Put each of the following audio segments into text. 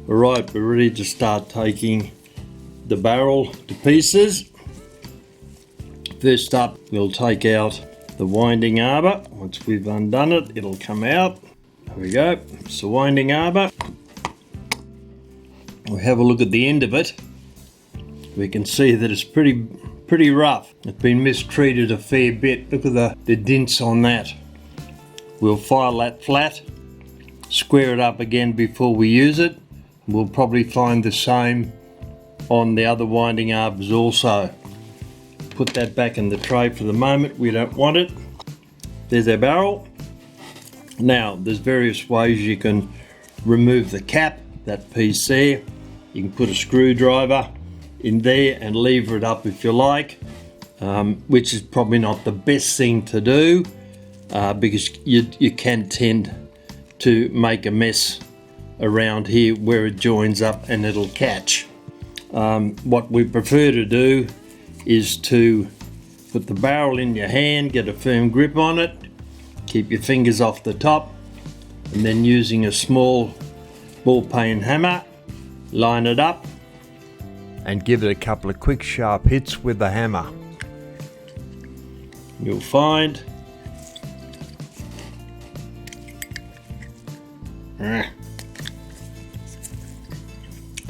Alright, we're ready to start taking the barrel to pieces. First up, we'll take out the winding arbor. Once we've undone it, it'll come out. There we go, it's the winding arbor. We'll have a look at the end of it. We can see that it's pretty rough. It's been mistreated a fair bit. Look at the dents on that. We'll file that flat, square it up again before we use it. We'll probably find the same on the other winding arbors also. Put that back in the tray for the moment, we don't want it. There's our barrel. Now, there's various ways you can remove the cap, that piece there. You can put a screwdriver in there and lever it up if you like, which is probably not the best thing to do because you can tend to make a mess around here where it joins up and it'll catch. What we prefer to do is to put the barrel in your hand, get a firm grip on it, keep your fingers off the top, and then using a small ball peen hammer, line it up and give it a couple of quick sharp hits with the hammer. You'll find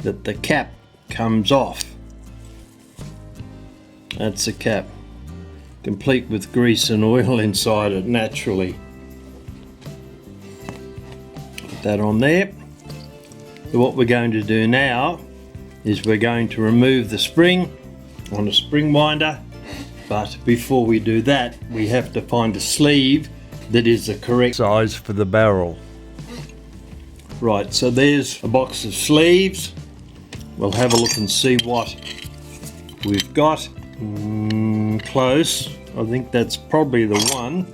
that the cap comes off. That's the cap, complete with grease and oil inside it naturally. Put that on there. So what we're going to do now is we're going to remove the spring on a spring winder, but before we do that we have to find a sleeve that is the correct size for the barrel. Right, so there's a box of sleeves. We'll have a look and see what we've got. Close. I think that's probably the one.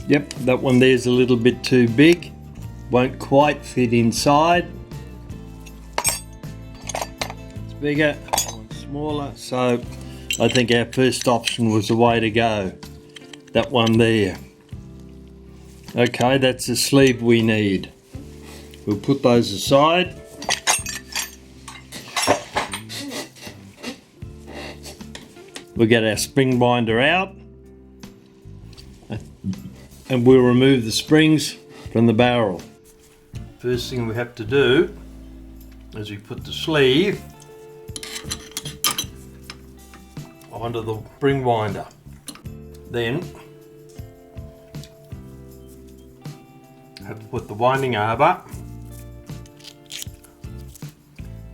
Yep, that one there's a little bit too big. Won't quite fit inside. It's bigger, one's smaller. So I think our first option was the way to go. That one there. Okay, that's the sleeve we need. We'll put those aside. We'll get our spring binder out and we'll remove the springs from the barrel. First thing we have to do is we put the sleeve onto the spring winder. Then have to put the winding arbor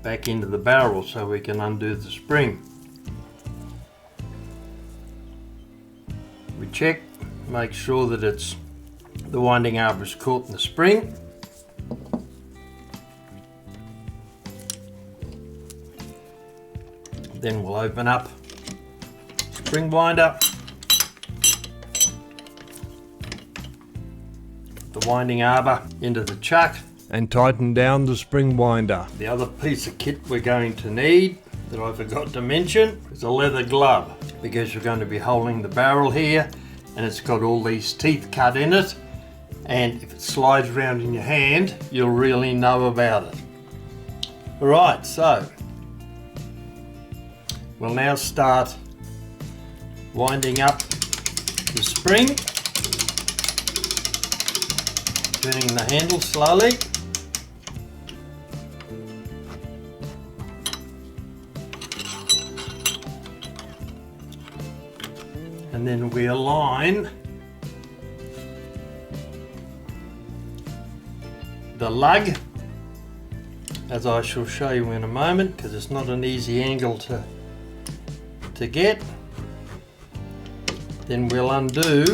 back into the barrel so we can undo the spring. We check, make sure that the winding arbor is caught in the spring. Then we'll open up the spring winder, the winding arbor into the chuck and tighten down the spring winder. The other piece of kit we're going to need that I forgot to mention is a leather glove, because you're going to be holding the barrel here and it's got all these teeth cut in it, and if it slides around in your hand you'll really know about it. Alright, so we'll now start winding up the spring, turning the handle slowly. And then we align the lug, as I shall show you in a moment, because it's not an easy angle to get. Then we'll undo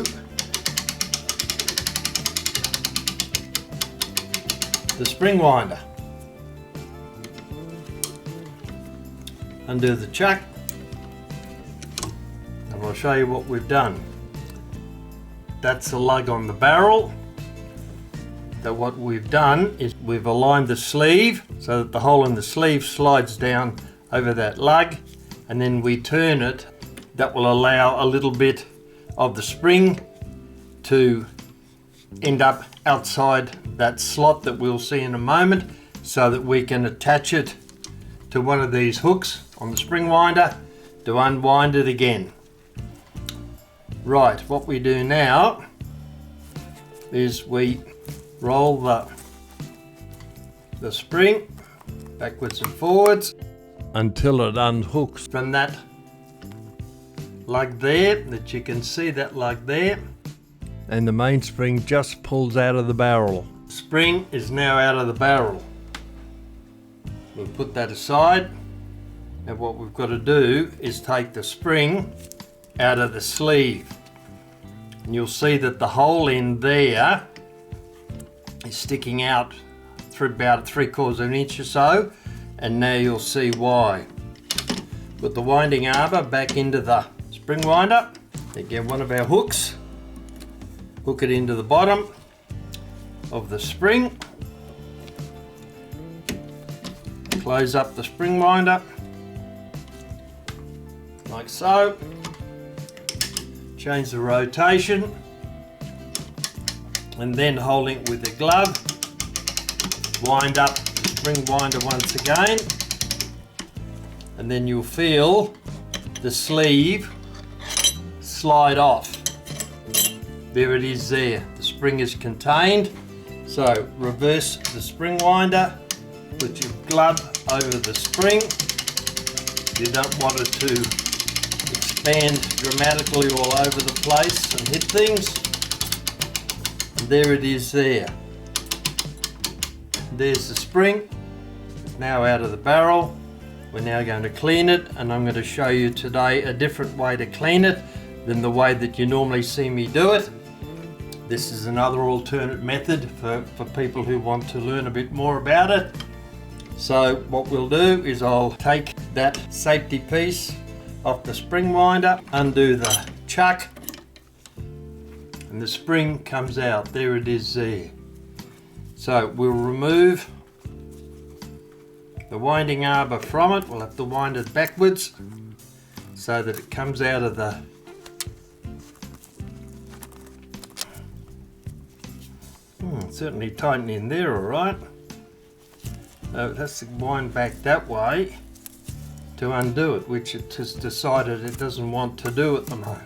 the spring winder, undo the chuck, and I'll show you what we've done. That's the lug on the barrel. So what we've done is we've aligned the sleeve so that the hole in the sleeve slides down over that lug, and then we turn it. That will allow a little bit of the spring to end up outside that slot that we'll see in a moment, so that we can attach it to one of these hooks on the spring winder to unwind it again. Right, what we do now is we roll the spring backwards and forwards until it unhooks from that lug there, that you can see that lug there, and the mainspring just pulls out of the barrel. Spring is now out of the barrel. We'll put that aside, and what we've got to do is take the spring out of the sleeve, and you'll see that the hole in there is sticking out through about 3/4 of an inch or so, and now you'll see why. Put the winding arbor back into the spring winder, then get one of our hooks, hook it into the bottom of the spring, close up the spring winder like so, change the rotation, and then holding it with the glove, wind up the spring winder once again, and then you'll feel the sleeve slide off. There it is there. The spring is contained. So reverse the spring winder, put your glove over the spring. You don't want it to expand dramatically all over the place and hit things. And there it is there. There's the spring. It's now out of the barrel. We're now going to clean it, and I'm going to show you today a different way to clean it than the way that you normally see me do it. This is another alternate method for people who want to learn a bit more about it. So what we'll do is I'll take that safety piece off the spring winder, undo the chuck, and the spring comes out. There it is there. So we'll remove the winding arbor from it. We'll have to wind it backwards so that it comes out of the certainly tighten in there all right. So it has to wind back that way to undo it, which it has decided it doesn't want to do at the moment.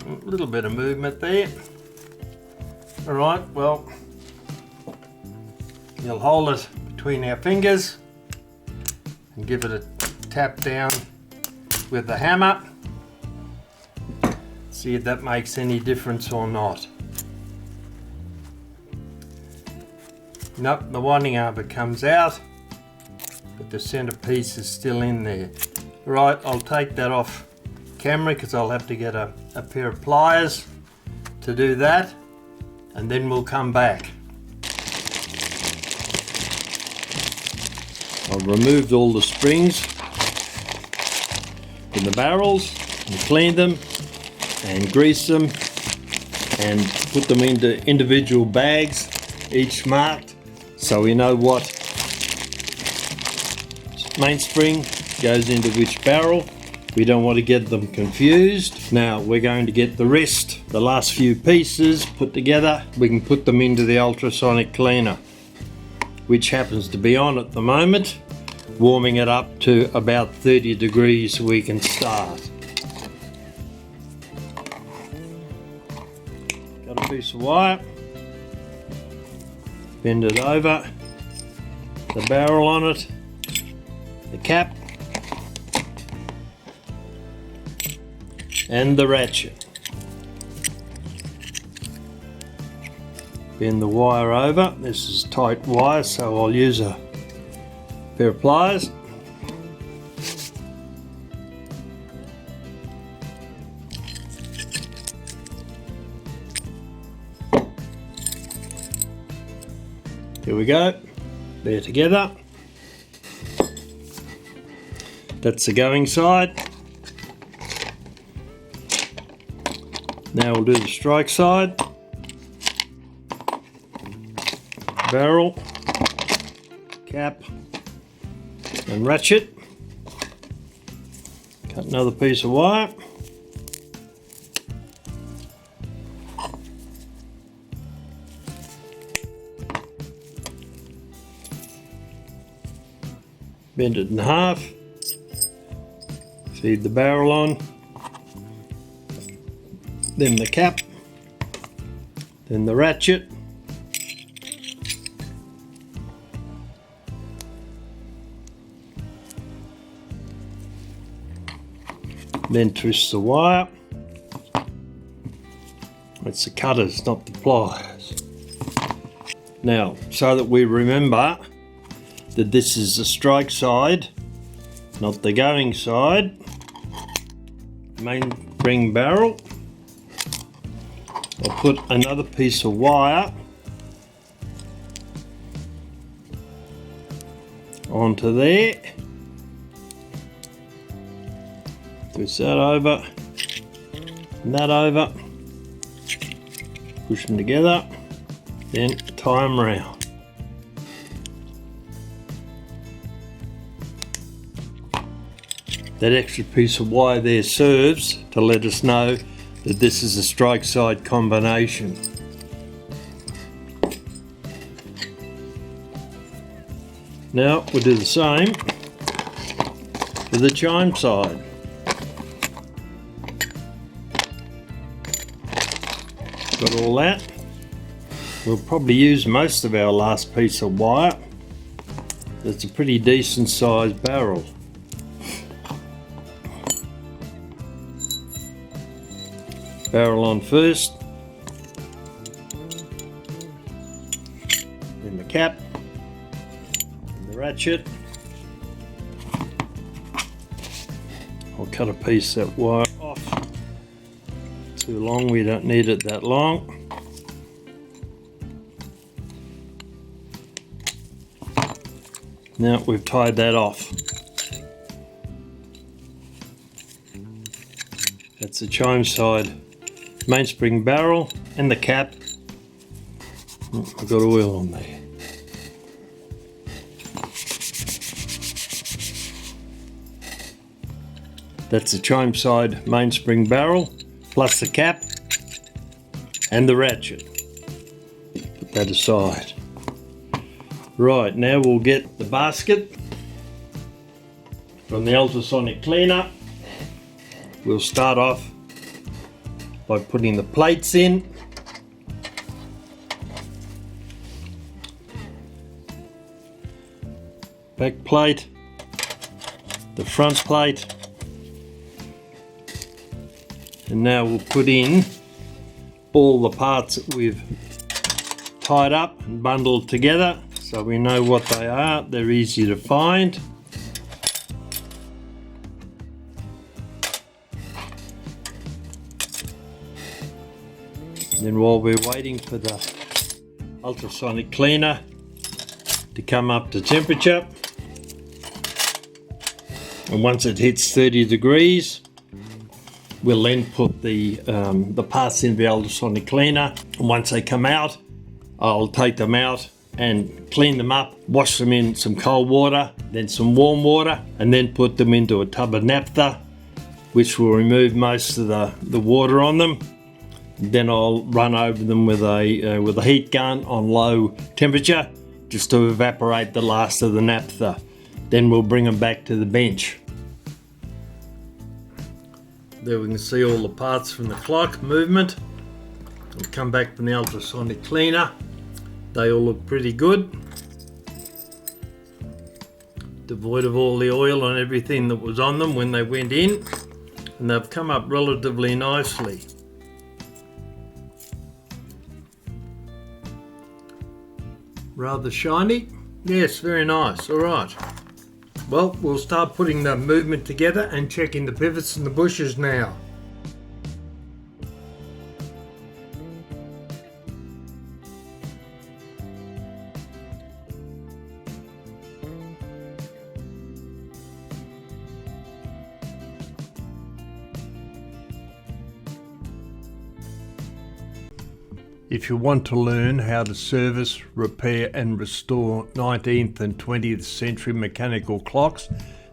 A little bit of movement there. All right, well, you'll hold it between our fingers and give it a tap down with the hammer. See if that makes any difference or not. Nope, the winding arbor comes out, but the center piece is still in there. Right, I'll take that off camera because I'll have to get a pair of pliers to do that, and then we'll come back. I've removed all the springs in the barrels and cleaned them and greased them and put them into individual bags, each marked, so we know what mainspring goes into which barrel. We don't want to get them confused. Now we're going to get the rest, the last few pieces put together. We can put them into the ultrasonic cleaner, which happens to be on at the moment, warming it up to about 30 degrees so we can start. Got a piece of wire, bend it over, the barrel on it, the cap, and the ratchet. Bend the wire over. This is tight wire, so I'll use a pair of pliers. Here we go. They're together. That's the going side. Now we'll do the strike side. Barrel, cap, and ratchet. Cut another piece of wire. bend it in half, feed the barrel on, then the cap, then the ratchet, then twist the wire. It's the cutters, not the pliers. Now, so that we remember that this is the strike side, not the going side, mainspring barrel, I'll put another piece of wire onto there, twist that over and that over, push them together, then tie them round. That extra piece of wire there serves to let us know that this is a strike side combination. Now we'll do the same for the chime side. Got all that. We'll probably use most of our last piece of wire. That's a pretty decent sized barrel. Barrel on first, then the cap, and the ratchet. I'll cut a piece of that wire off. Too long, we don't need it that long. Now we've tied that off. That's the chime side mainspring barrel and the cap. I've got oil on there. That's the chime side mainspring barrel plus the cap and the ratchet. Put that aside. Right, now we'll get the basket from the ultrasonic cleaner. We'll start off by putting the plates in. Back plate, the front plate, and now we'll put in all the parts that we've tied up and bundled together so we know what they are. They're easy to find. Then while we're waiting for the ultrasonic cleaner to come up to temperature, and once it hits 30 degrees, we'll then put the parts in the ultrasonic cleaner. And once they come out, I'll take them out and clean them up, wash them in some cold water, then some warm water, and then put them into a tub of naphtha, which will remove most of the water on them. Then I'll run over them with a heat gun on low temperature just to evaporate the last of the naphtha. Then we'll bring them back to the bench. There we can see all the parts from the clock movement. We'll come back from the ultrasonic cleaner. They all look pretty good. Devoid of all the oil and everything that was on them when they went in. And they've come up relatively nicely. Rather shiny. Yes, very nice. All right. Well, we'll start putting the movement together and checking the pivots and the bushes now. If you want to learn how to service, repair and restore 19th and 20th century mechanical clocks,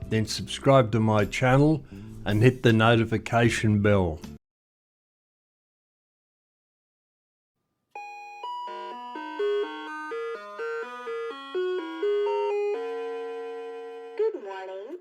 then subscribe to my channel and hit the notification bell. Good morning.